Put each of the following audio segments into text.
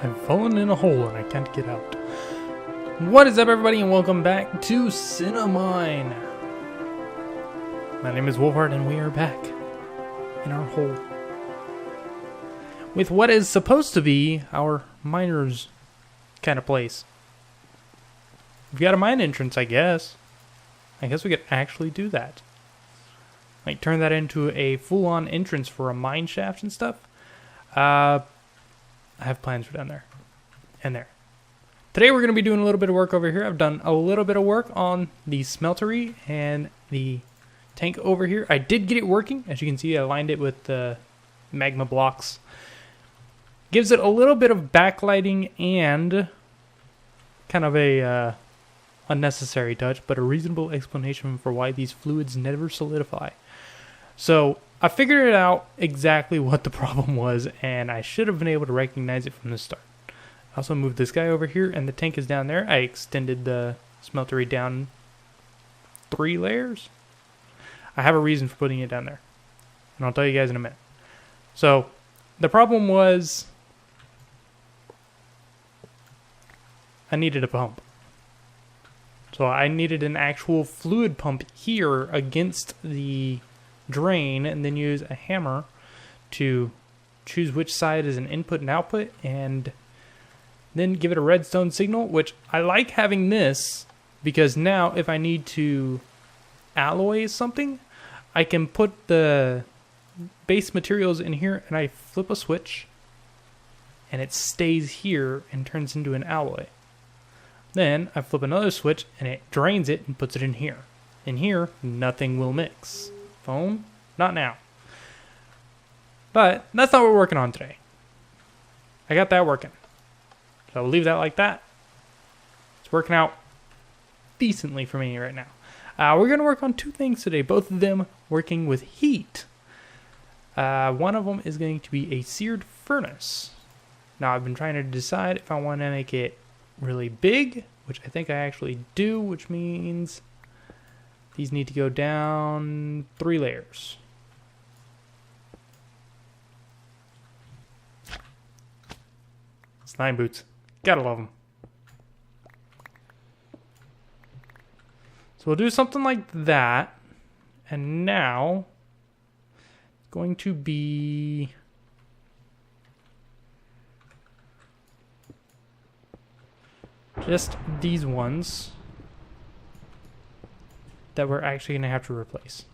I've fallen in a hole and I can't get out. What is up, everybody, and welcome back to CinnaMine. My name is Wolfhard, and we are back in our hole with what is supposed to be our miner's kind of place. We've got a mine entrance, I guess. I guess we could actually do that. Like, turn that into a full-on entrance for a mine shaft and stuff. I have plans for down there and there. Today we're going to be doing a little bit of work over here. I've done a little bit of work on the smeltery and the tank over here. I did get it working. As you can see, I aligned it with the magma blocks. Gives it a little bit of backlighting and kind of a unnecessary touch, but a reasonable explanation for why these fluids never solidify. So I figured it out exactly what the problem was, and I should have been able to recognize it from the start. I also moved this guy over here, and the tank is down there. I extended the smeltery down 3 layers. I have a reason for putting it down there, and I'll tell you guys in a minute. So the problem was I needed a pump. So I needed an actual fluid pump here against the drain, and then use a hammer to choose which side is an input and output, and then give it a redstone signal, which I like having this because now if I need to alloy something, I can put the base materials in here and I flip a switch and it stays here and turns into an alloy. Then I flip another switch and it drains it and puts it in here. In here, nothing will mix. Phone? Not now. But that's not what we're working on today. I got that working. So I'll leave that like that. It's working out decently for me right now. We're going to work on 2 things today, both of them working with heat. One of them is going to be a seared furnace. Now I've been trying to decide if I want to make it really big, which I think I actually do, which means these need to go down 3 layers. Slime boots. Gotta love them. So we'll do something like that. And now it's going to be just these ones that we're actually going to have to replace.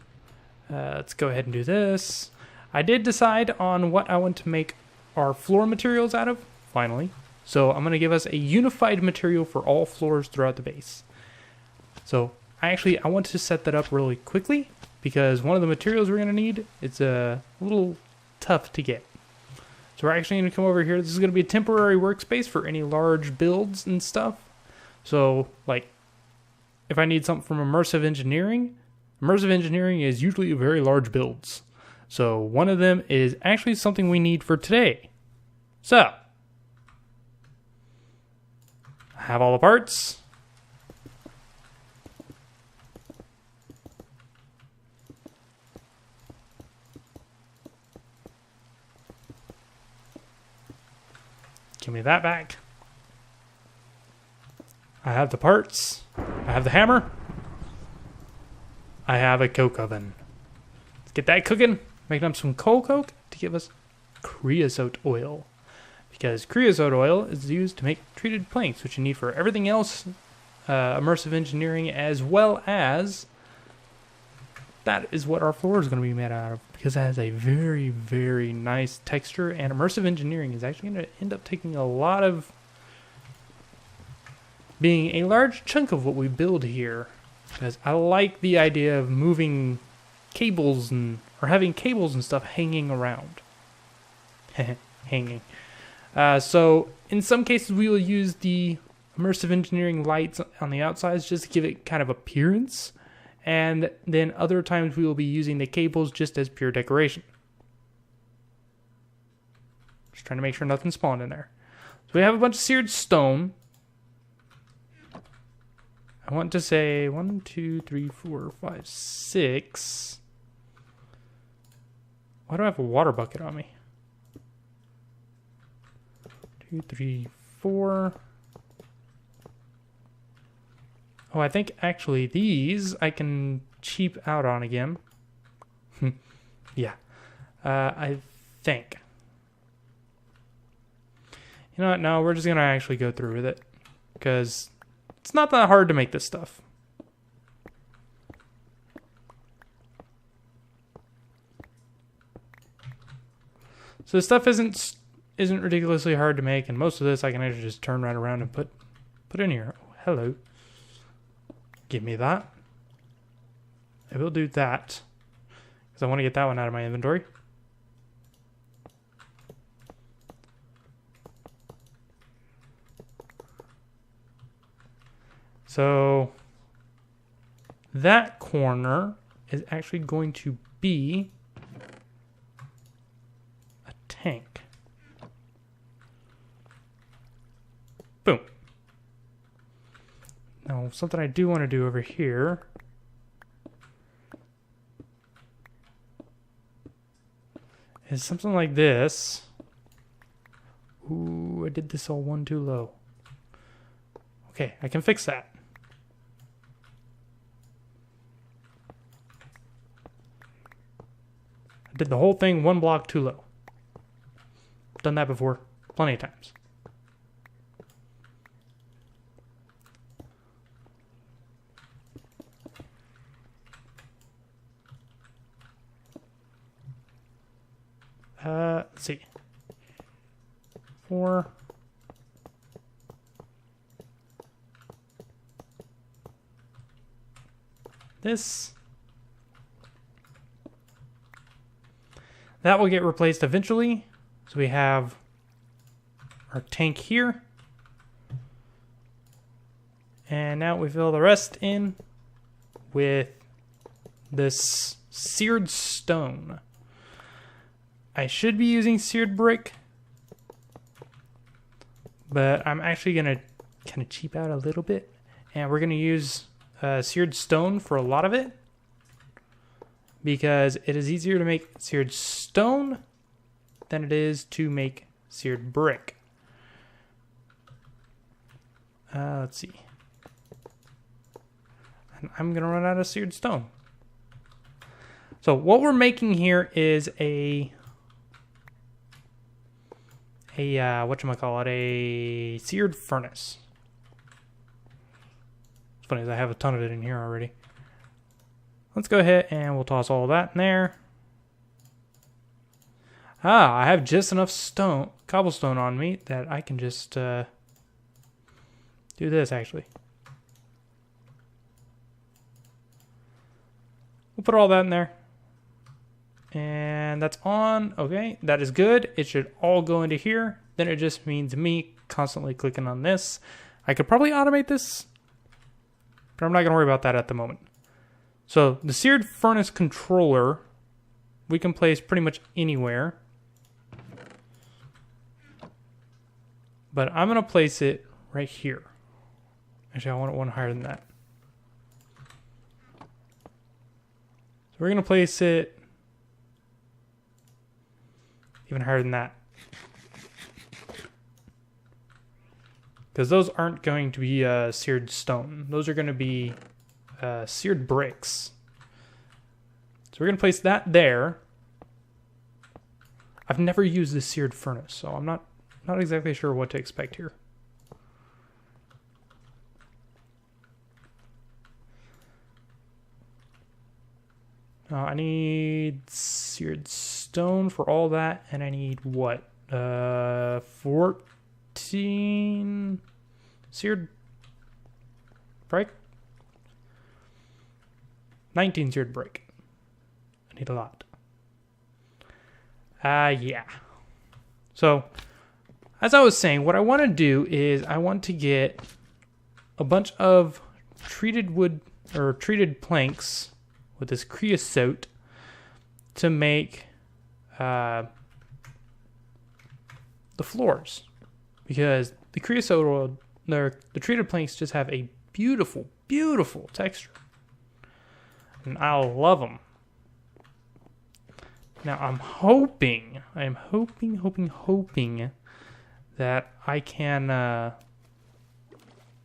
Let's go ahead and do this. I did decide on what I want to make our floor materials out of, finally. So I'm going to give us a unified material for all floors throughout the base. So I want to set that up really quickly because one of the materials we're going to need, it's a little tough to get. So we're actually going to come over here. This is going to be a temporary workspace for any large builds and stuff. So, like, if I need something from immersive engineering is usually very large builds. So one of them is actually something we need for today. So I have all the parts. Give me that back. I have the parts. I have the hammer. I have a coke oven. Let's get that cooking. Making up some coal coke to give us creosote oil. Because creosote oil is used to make treated planks, which you need for everything else, immersive engineering, as well as that is what our floor is going to be made out of. Because it has a very, very nice texture, and immersive engineering is actually going to end up taking a lot of being a large chunk of what we build here, because I like the idea of moving cables or having cables and stuff hanging around. Hanging. So in some cases we will use the immersive engineering lights on the outsides just to give it kind of appearance, and then other times we will be using the cables just as pure decoration. Just trying to make sure nothing spawned in there. So we have a bunch of seared stone. I want to say 1, 2, 3, 4, 5, 6. Why do I have a water bucket on me? 2, 3, 4. Oh, I think actually these I can cheap out on again. Yeah. I think. You know what? No, we're just going to actually go through with it. Because it's not that hard to make this stuff. So this stuff isn't ridiculously hard to make, and most of this I can actually just turn right around and put in here. Oh, hello. Give me that. I will do that. Because I want to get that one out of my inventory. So that corner is actually going to be a tank. Boom. Now, something I do want to do over here is something like this. Ooh, I did this all one too low. Okay, I can fix that. I did the whole thing one block too low. Done that before plenty of times. Let's see. 4. This. That will get replaced eventually. So we have our tank here. And now we fill the rest in with this seared stone. I should be using seared brick, but I'm actually going to kind of cheap out a little bit. And we're going to use seared stone for a lot of it, because it is easier to make seared stone than it is to make seared brick. Let's see. And I'm going to run out of seared stone. So what we're making here is a whatchamacallit, a seared furnace. It's funny, as I have a ton of it in here already. Let's go ahead and we'll toss all that in there. I have just enough cobblestone on me that I can just do this actually. We'll put all that in there. And that's on. Okay, that is good. It should all go into here. Then it just means me constantly clicking on this. I could probably automate this, but I'm not going to worry about that at the moment. So the seared furnace controller, we can place pretty much anywhere. But I'm going to place it right here. Actually, I want it one higher than that. So we're going to place it even higher than that. Because those aren't going to be seared stone. Those are going to be seared bricks. So we're going to place that there. I've never used this seared furnace, so I'm not exactly sure what to expect here. I need seared stone for all that, and I need what? 14 seared brick? 19 seared brick. I need a lot. Yeah. So, as I was saying, what I want to do is I want to get a bunch of treated wood or treated planks with this creosote to make the floors, because the creosote, the treated planks just have a beautiful, beautiful texture, and I love them. Now I'm hoping that I can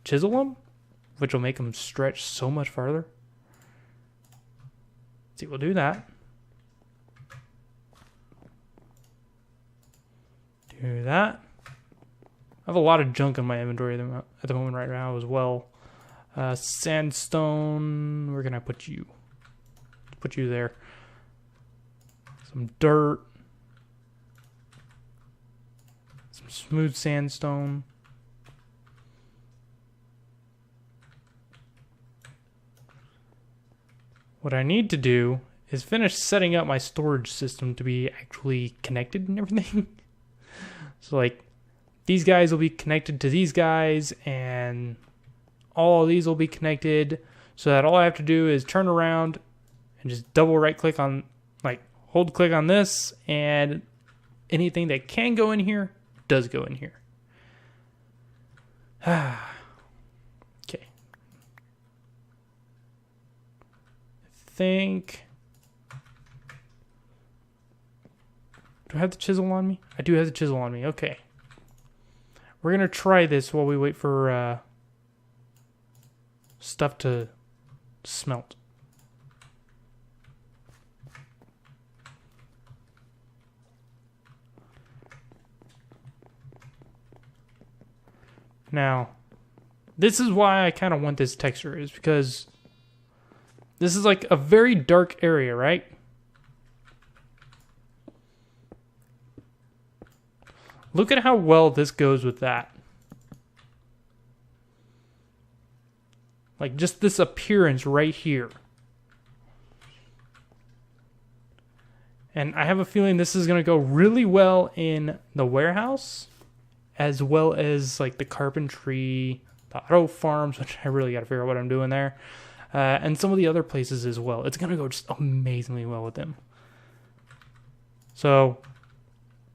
chisel them, which will make them stretch so much farther. Let's see, we'll do that. Do that. I have a lot of junk in my inventory at the moment right now as well. Sandstone. Where can I put you? Put you there. Some dirt. Some smooth sandstone. What I need to do is finish setting up my storage system to be actually connected and everything. So like these guys will be connected to these guys and all of these will be connected so that all I have to do is turn around and just double right click on, like hold click on this, and anything that can go in here does go in here. Okay. Do I have the chisel on me? I do have the chisel on me. Okay. We're going to try this while we wait for stuff to smelt. Now, this is why I kind of want this texture, is because this is like a very dark area, right? Look at how well this goes with that. Like just this appearance right here. And I have a feeling this is going to go really well in the warehouse, as well as like the carpentry, the auto farms, which I really got to figure out what I'm doing there. And some of the other places as well. It's going to go just amazingly well with them. So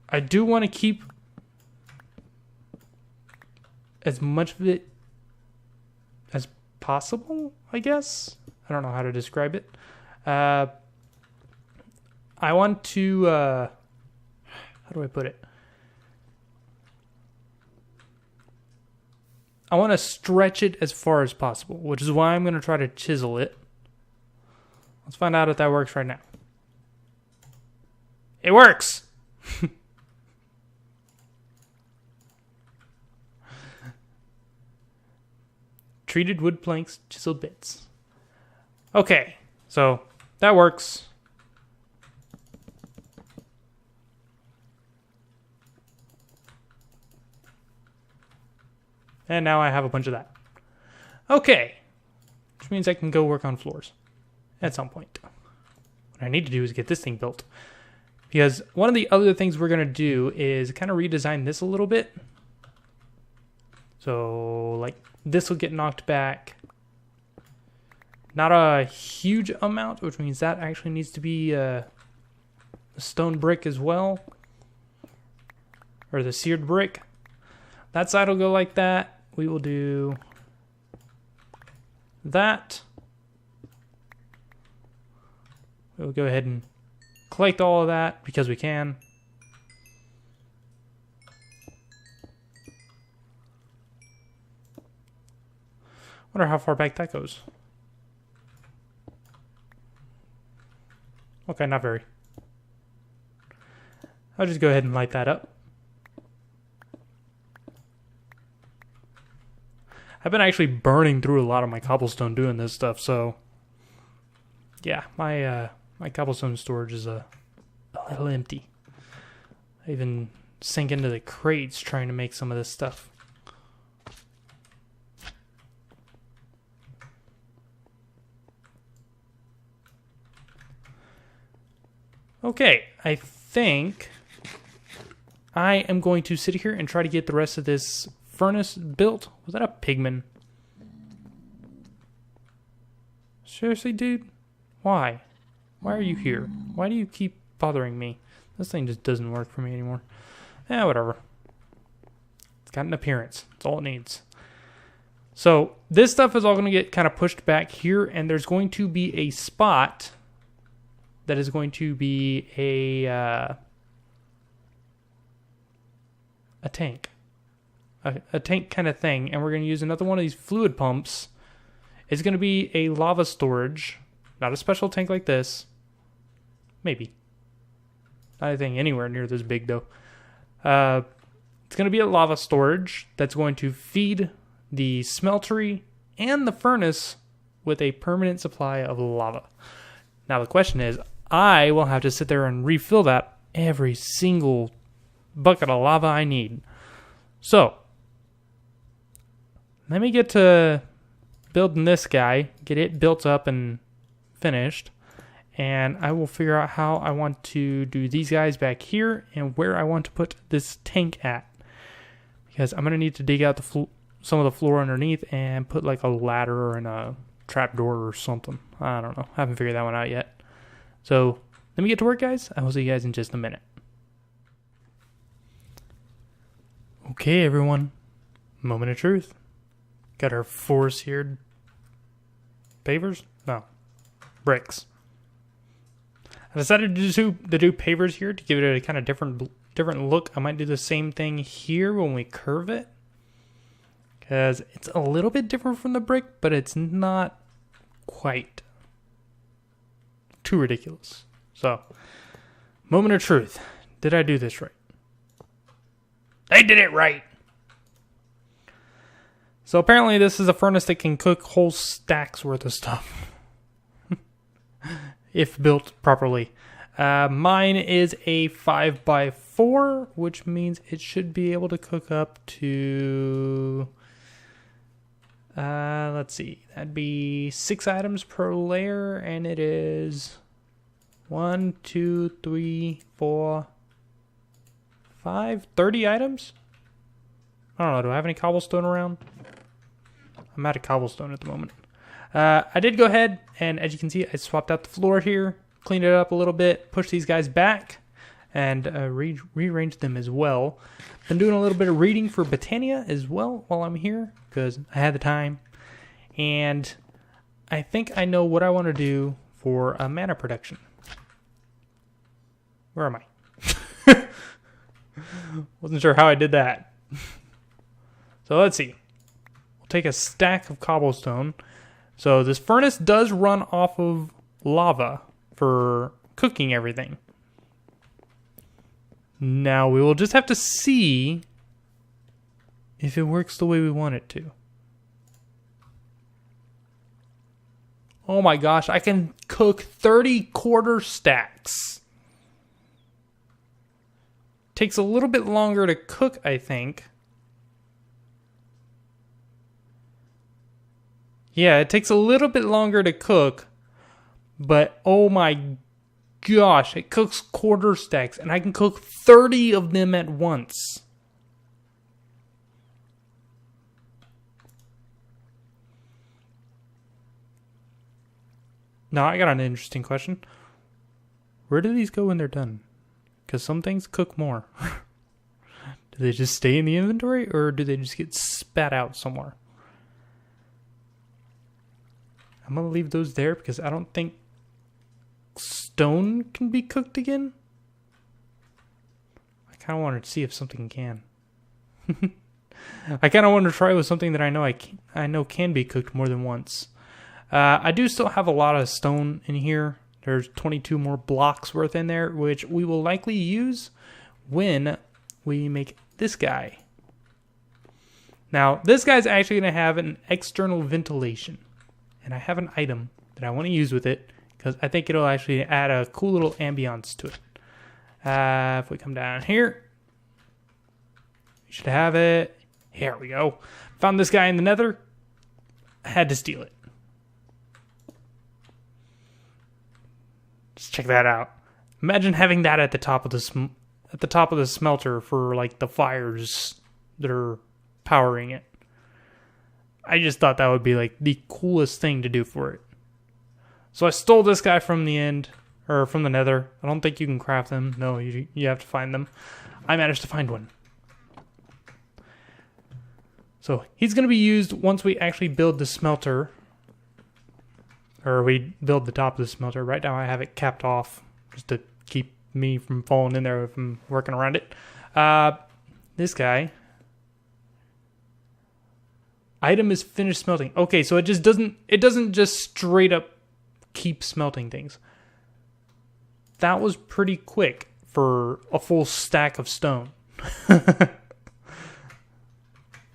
I do want to keep as much of it as possible, I guess. I don't know how to describe it. I want to, how do I put it? I want to stretch it as far as possible, which is why I'm going to try to chisel it. Let's find out if that works right now. It works! Treated wood planks, chiseled bits. Okay, so that works. And now I have a bunch of that. Okay, which means I can go work on floors at some point. What I need to do is get this thing built. Because one of the other things we're going to do is kind of redesign this a little bit. So, like, this will get knocked back. Not a huge amount, which means that actually needs to be a stone brick as well. Or the seared brick. That side will go like that. We will do that. We'll go ahead and collect all of that because we can. Wonder how far back that goes. Okay, not very. I'll just go ahead and light that up. I've been actually burning through a lot of my cobblestone doing this stuff, so yeah, my cobblestone storage is a little empty. I even sank into the crates trying to make some of this stuff. Okay, I think I am going to sit here and try to get the rest of this furnace built. Was that a pigman? Seriously, dude? Why? Why are you here? Why do you keep bothering me? This thing just doesn't work for me anymore. Eh, whatever. It's got an appearance. That's all it needs. So, this stuff is all going to get kind of pushed back here, and there's going to be a spot that is going to be a tank. a tank kind of thing, and we're going to use another one of these fluid pumps. It's going to be a lava storage, not a special tank like this. Maybe. Not anything anywhere near this big, though. It's going to be a lava storage that's going to feed the smeltery and the furnace with a permanent supply of lava. Now, the question is, I will have to sit there and refill that every single bucket of lava I need. So, let me get to building this guy, get it built up and finished, and I will figure out how I want to do these guys back here and where I want to put this tank at. Because I'm going to need to dig out some of the floor underneath and put like a ladder and a trapdoor or something. I don't know. I haven't figured that one out yet. So, let me get to work, guys. I will see you guys in just a minute. Okay, everyone. Moment of truth. Got our 4 seared pavers? No. Bricks. I decided to do pavers here to give it a kind of different look. I might do the same thing here when we curve it. Because it's a little bit different from the brick, but it's not quite too ridiculous. So, moment of truth. Did I do this right? I did it right! So apparently this is a furnace that can cook whole stacks worth of stuff. If built properly. Mine is a 5x4, which means it should be able to cook up to... let's see. That'd be 6 items per layer, and it is 1, 2, 3, 4, 5, 30 items? I don't know. Do I have any cobblestone around? I'm out of cobblestone at the moment. I did go ahead, and as you can see, I swapped out the floor here, cleaned it up a little bit, pushed these guys back, and rearranged them as well. Been doing a little bit of reading for Botania as well while I'm here, because I had the time. And I think I know what I want to do for a mana production. Where am I? Wasn't sure how I did that. So let's see. We'll take a stack of cobblestone. So this furnace does run off of lava for cooking everything. Now we will just have to see if it works the way we want it to. Oh my gosh, I can cook 30 quarter stacks. Takes a little bit longer to cook, I think. Yeah, it takes a little bit longer to cook, but oh my gosh, it cooks quarter stacks, and I can cook 30 of them at once. Now, I got an interesting question. Where do these go when they're done? Because some things cook more. Do they just stay in the inventory, or do they just get spat out somewhere? I'm going to leave those there because I don't think stone can be cooked again. I kind of wanted to see if something can. I kind of want to try with something that I know can be cooked more than once. I do still have a lot of stone in here. There's 22 more blocks worth in there, which we will likely use when we make this guy. Now, this guy's actually going to have an external ventilation. And I have an item that I want to use with it because I think it'll actually add a cool little ambiance to it. If we come down here, we should have it. Here we go. Found this guy in the nether. I had to steal it. Just check that out. Imagine having that at the top of the smelter for like the fires that are powering it. I just thought that would be like the coolest thing to do for it. So I stole this guy from the end, or from the nether. I don't think you can craft them. No, you have to find them. I managed to find one. So he's going to be used once we actually build the smelter. Or we build the top of the smelter. Right now I have it capped off just to keep me from falling in there if I'm working around it. This guy Item is finished smelting. Okay, so it doesn't just straight up keep smelting things. That was pretty quick for a full stack of stone.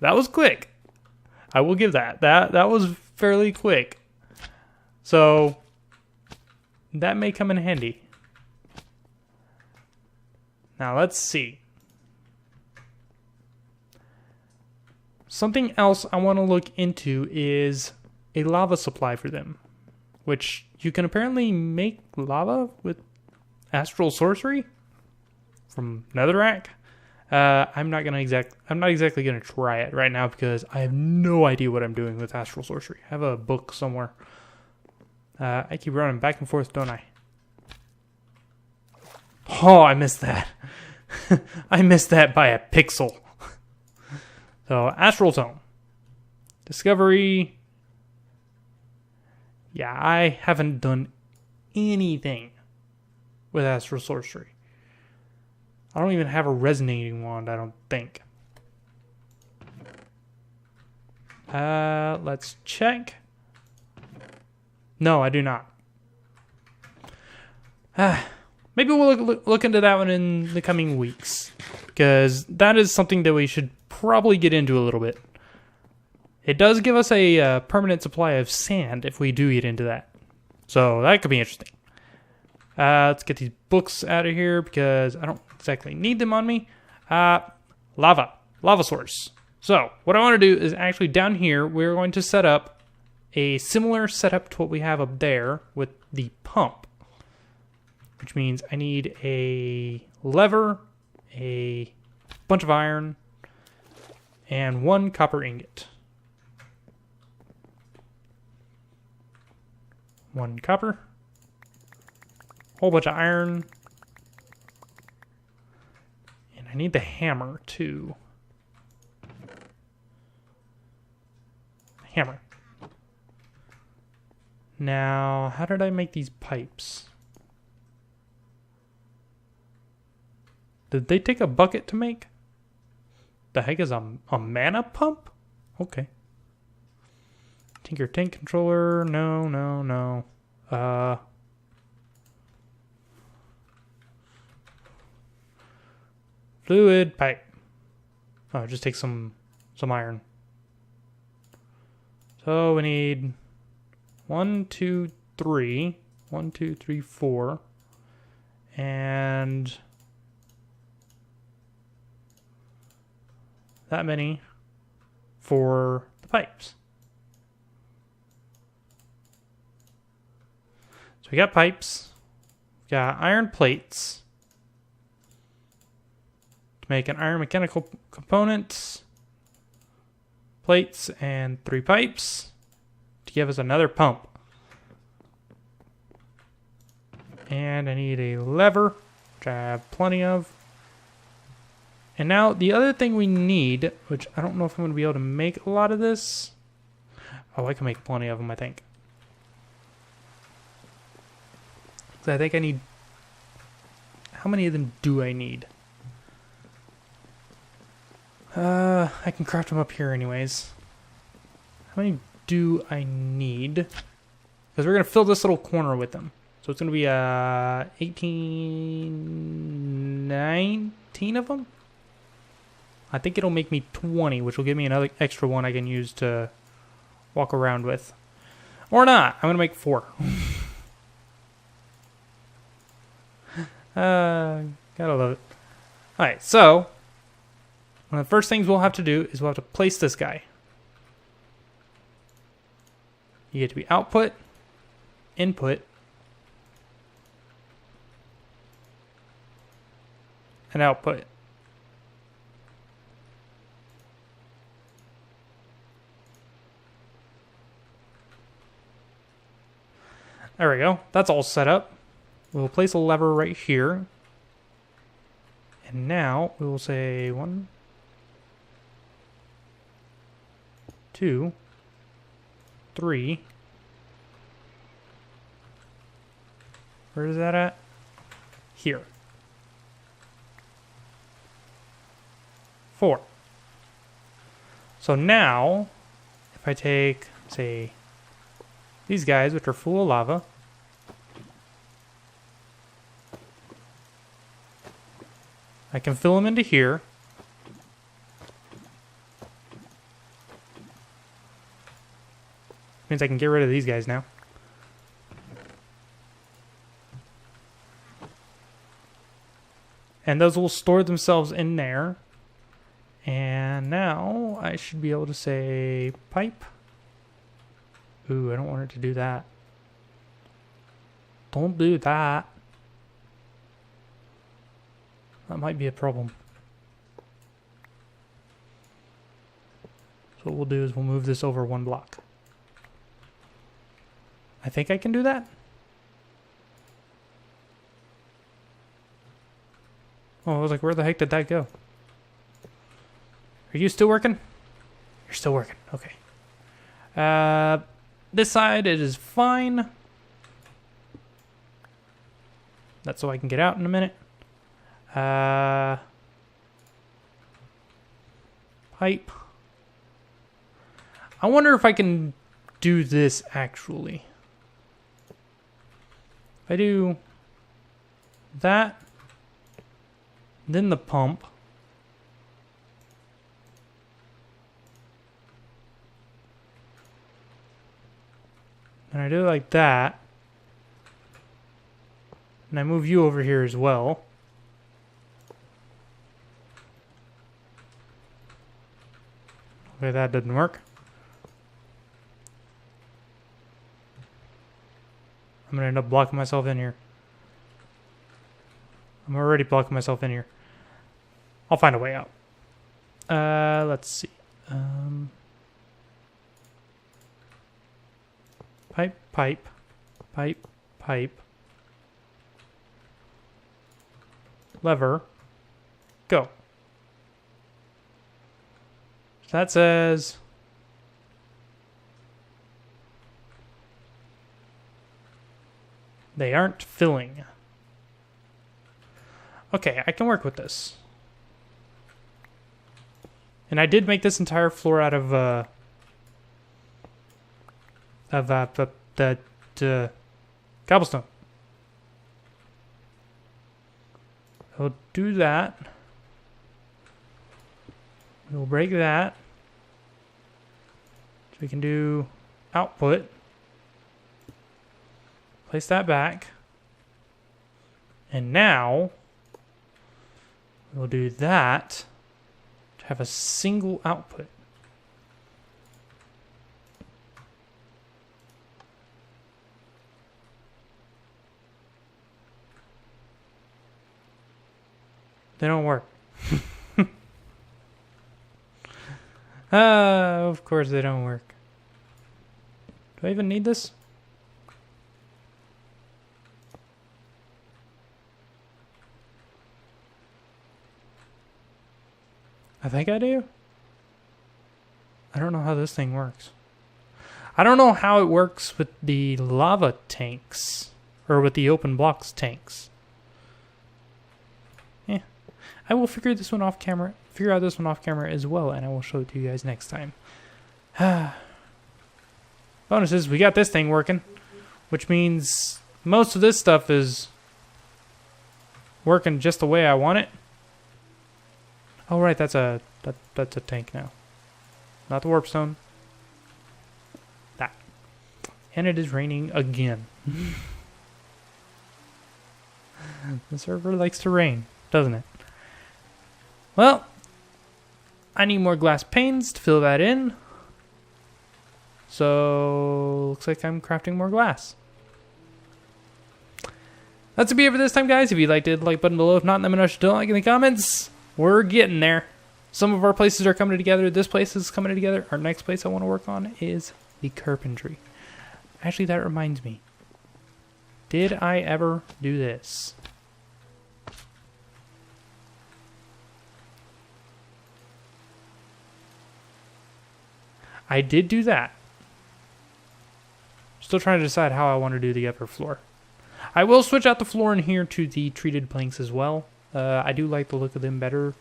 That was quick. I will give that. That was fairly quick. So that may come in handy. Now let's see. Something else I want to look into is a lava supply for them, which you can apparently make lava with astral sorcery from Netherrack. I'm not exactly gonna try it right now because I have no idea what I'm doing with astral sorcery. I have a book somewhere. I keep running back and forth, don't I? Oh, I missed that. I missed that by a pixel. So, Astral Tome. Discovery. Yeah, I haven't done anything with Astral Sorcery. I don't even have a resonating wand, I don't think. Let's check. No, I do not. Maybe we'll look into that one in the coming weeks, because that is something that we should probably get into a little bit. It does give us a permanent supply of sand if we do get into that. So that could be interesting. Let's get these books out of here because I don't exactly need them on me. Lava source. So what I want to do is actually down here, we're going to set up a similar setup to what we have up there with the pump. Which means I need a lever, a bunch of iron, and 1 copper ingot. 1 copper. Whole bunch of iron. And I need the hammer too. Hammer. Now, how did I make these pipes? Did they take a bucket to make? The heck is a mana pump? Okay. Tinker tank controller. No. Fluid pipe. Oh, just take some iron. So we need 1, 2, 3. 1, 2, 3, 4. And that many for the pipes. So we got pipes. We got iron plates to make an iron mechanical component, plates, and 3 pipes to give us another pump. And I need a lever, which I have plenty of. And now the other thing we need, which I don't know if I'm going to be able to make a lot of this. Oh, I can make plenty of them, I think. So I think I need... How many of them do I need? I can craft them up here anyways. How many do I need? Because we're going to fill this little corner with them. So it's going to be 18... 19 of them? I think it'll make me 20, which will give me another extra one I can use to walk around with. Or not. I'm going to make 4. Gotta love it. Alright, so one of the first things we'll have to do is we'll have to place this guy. You get to be output, input, and output. There we go. That's all set up. We'll place a lever right here. And now we will say 1, 2, 3. Where is that at? Here. 4. So now if I take, say, these guys, which are full of lava, I can fill them into here. Means I can get rid of these guys now. And those will store themselves in there. And now I should be able to say pipe. Ooh, I don't want it to do that. Don't do that. That might be a problem. So what we'll do is we'll move this over 1 block. I think I can do that. Oh, I was like, where the heck did that go? Are you still working? You're still working. Okay. This side, it is fine. That's so I can get out in a minute. Pipe. I wonder if I can do this actually. If I do that, then the pump. And I do it like that. And I move you over here as well. Okay, that didn't work. I'm going to end up blocking myself in here. I'm already blocking myself in here. I'll find a way out. Let's see. Pipe, pipe, pipe, pipe. Lever. Go. So that says... they aren't filling. Okay, I can work with this. And I did make this entire floor out of the cobblestone. I'll do that. We'll break that. So we can do output. Place that back. And now we'll do that to have a single output. They don't work. Of course they don't work. Do I even need this? I think I do. I don't know how this thing works. I don't know how it works with the lava tanks. Or with the open blocks tanks. Yeah. I will figure this one off camera. Figure out this one off camera as well. And I will show it to you guys next time. Bonuses, we got this thing working. Which means most of this stuff is working just the way I want it. Oh right, that's a tank now. Not the warp stone. That. And it is raining again. The server likes to rain, doesn't it? Well, I need more glass panes to fill that in. So, looks like I'm crafting more glass. That's be it for this time, guys. If you liked it, hit the like button below. If not, let me know what you don't like in the comments. We're getting there. Some of our places are coming together. This place is coming together. Our next place I want to work on is the carpentry. Actually, that reminds me. Did I ever do this? I did do that. Still trying to decide how I want to do the upper floor. I will switch out the floor in here to the treated planks as well. I do like the look of them better.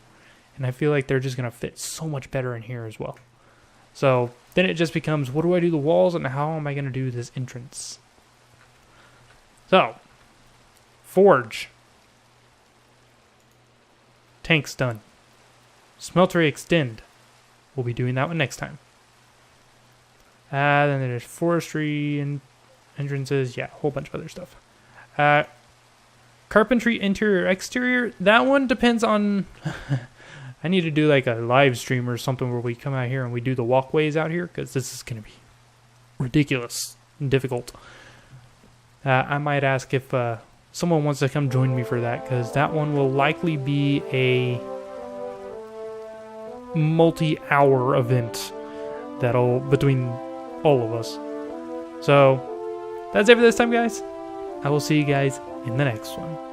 And I feel like they're just going to fit so much better in here as well. So then it just becomes, what do I do the walls and how am I going to do this entrance? So, forge. Tank's done. Smeltery extend. We'll be doing that one next time. Then there's forestry and entrances. Yeah, a whole bunch of other stuff. Carpentry interior exterior. That one depends on... I need to do like a live stream or something where we come out here and we do the walkways out here, because this is going to be ridiculous and difficult. I might ask if someone wants to come join me for that, because that one will likely be a multi-hour event that'll between all of us. So that's it for this time, guys. I will see you guys in the next one.